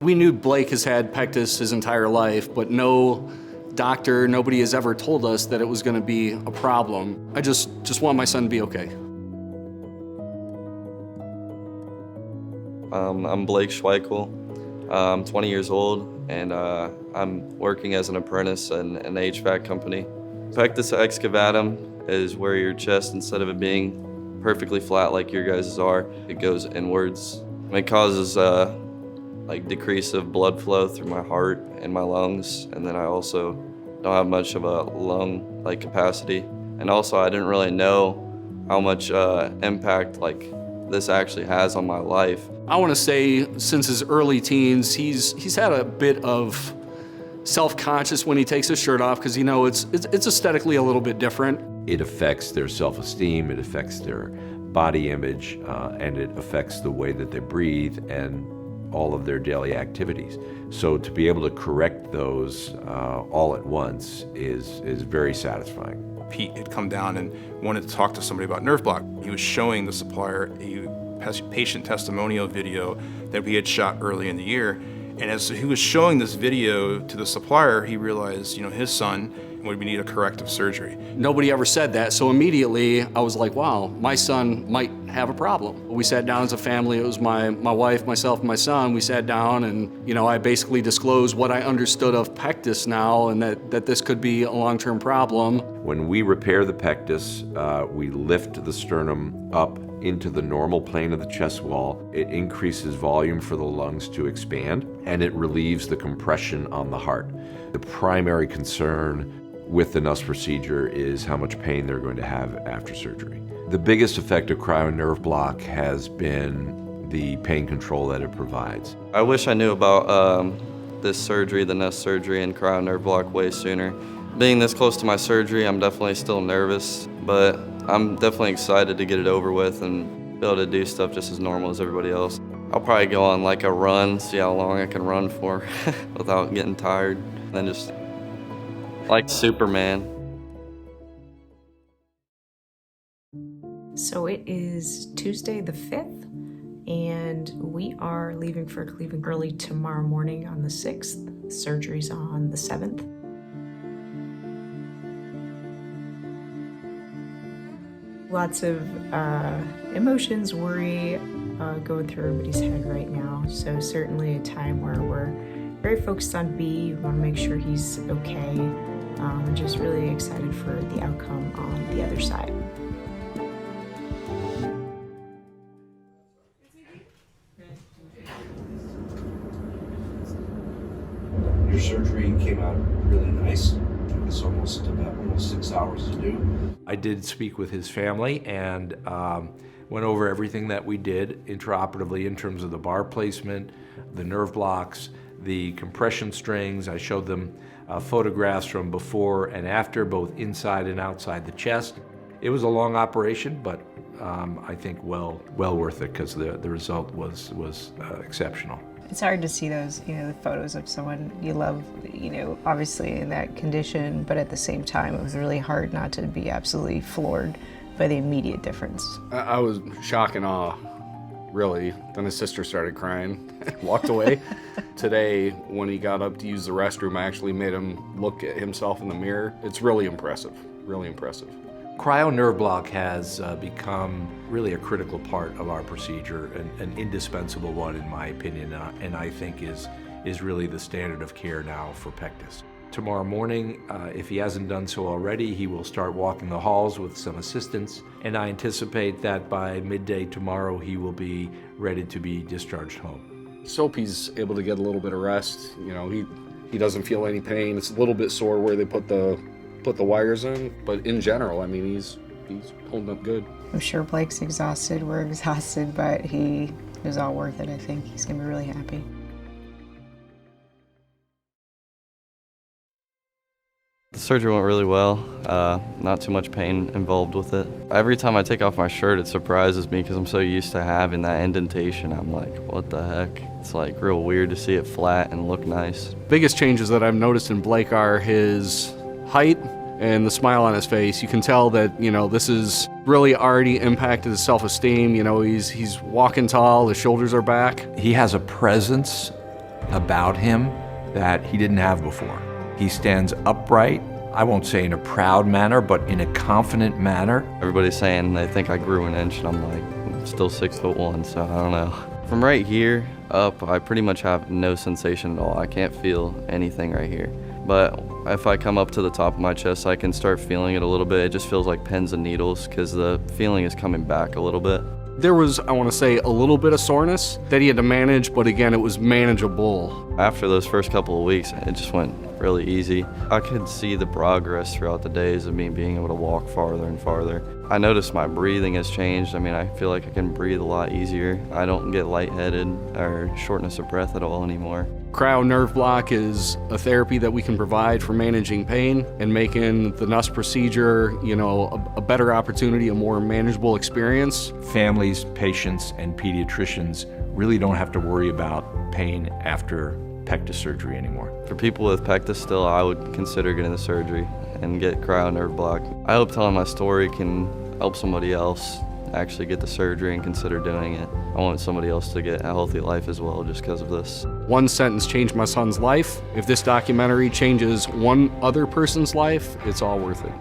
We knew Blake has had Pectus his entire life, but no doctor, nobody has ever told us that it was going to be a problem. I just want my son to be okay. I'm Blake Schweikel. I'm 20 years old, and I'm working as an apprentice in an HVAC company. Pectus Excavatum is where your chest, instead of it being perfectly flat like your guys' are, it goes inwards. It causes decrease of blood flow through my heart and my lungs, and then I also don't have much of a lung capacity. And also I didn't really know how much impact this actually has on my life. I want to say since his early teens, he's had a bit of self-conscious when he takes his shirt off, because it's aesthetically a little bit different. It affects their self-esteem, it affects their body image, and it affects the way that they breathe and all of their daily activities. So to be able to correct those all at once is very satisfying. Pete had come down and wanted to talk to somebody about nerve block. He was showing the supplier a patient testimonial video that we had shot early in the year. And as he was showing this video to the supplier, he realized, his son would need a corrective surgery. Nobody ever said that, so immediately I was like, wow, my son might have a problem. We sat down as a family. It was my wife, myself, and my son. We sat down and, I basically disclosed what I understood of Pectus now, and that this could be a long-term problem. When we repair the pectus, we lift the sternum up into the normal plane of the chest wall. It increases volume for the lungs to expand, and it relieves the compression on the heart. The primary concern with the Nuss procedure is how much pain they're going to have after surgery. The biggest effect of cryo nerve block has been the pain control that it provides. I wish I knew about this surgery, the Nuss surgery, and cryo nerve block way sooner. Being this close to my surgery, I'm definitely still nervous, but I'm definitely excited to get it over with and be able to do stuff just as normal as everybody else. I'll probably go on a run, see how long I can run for without getting tired, and then just like Superman. So it is Tuesday the 5th, and we are leaving for Cleveland early tomorrow morning on the 6th. Surgery's on the 7th. Lots of emotions, worry going through everybody's head right now. So certainly a time where we're very focused on B. We want to make sure he's okay. I'm just really excited for the outcome on the other side. Your surgery came out really nice. It was almost 6 hours to do. I did speak with his family and went over everything that we did intraoperatively in terms of the bar placement, the nerve blocks, the compression strings. I showed them photographs from before and after, both inside and outside the chest. It was a long operation, but I think well worth it, because the result was exceptional. It's hard to see those, the photos of someone you love, obviously in that condition, but at the same time, it was really hard not to be absolutely floored by the immediate difference. I was shock and awe, really. Then his sister started crying and walked away. Today, when he got up to use the restroom, I actually made him look at himself in the mirror. It's really impressive, really impressive. Cryo nerve block has become really a critical part of our procedure, an indispensable one in my opinion, and I think is really the standard of care now for Pectus. Tomorrow morning, if he hasn't done so already, he will start walking the halls with some assistance, and I anticipate that by midday tomorrow he will be ready to be discharged home. So hope he's able to get a little bit of rest. He doesn't feel any pain. It's a little bit sore where they put the wires in, but in general, he's holding up good. I'm sure Blake's exhausted, we're exhausted, but it was all worth it, I think. He's gonna be really happy. The surgery went really well, not too much pain involved with it. Every time I take off my shirt, it surprises me because I'm so used to having that indentation. I'm like, what the heck? It's real weird to see it flat and look nice. Biggest changes that I've noticed in Blake are his height and the smile on his face. You can tell that, this is really already impacted his self-esteem. He's walking tall, his shoulders are back. He has a presence about him that he didn't have before. He stands upright, I won't say in a proud manner, but in a confident manner. Everybody's saying they think I grew an inch, and I'm like, I'm still 6'1", so I don't know. From right here up, I pretty much have no sensation at all. I can't feel anything right here. But if I come up to the top of my chest, I can start feeling it a little bit. It just feels like pins and needles because the feeling is coming back a little bit. There was, I want to say, a little bit of soreness that he had to manage, but again, it was manageable. After those first couple of weeks, it just went really easy. I could see the progress throughout the days of me being able to walk farther and farther. I noticed my breathing has changed. I mean, I feel like I can breathe a lot easier. I don't get lightheaded or shortness of breath at all anymore. Cryo nerve block is a therapy that we can provide for managing pain and making the NUS procedure, a better opportunity, a more manageable experience. Families, patients, and pediatricians really don't have to worry about pain after Pectus surgery anymore. For people with Pectus still, I would consider getting the surgery and get cryo nerve block. I hope telling my story can help somebody else actually get the surgery and consider doing it. I want somebody else to get a healthy life as well just because of this. One sentence changed my son's life. If this documentary changes one other person's life, it's all worth it.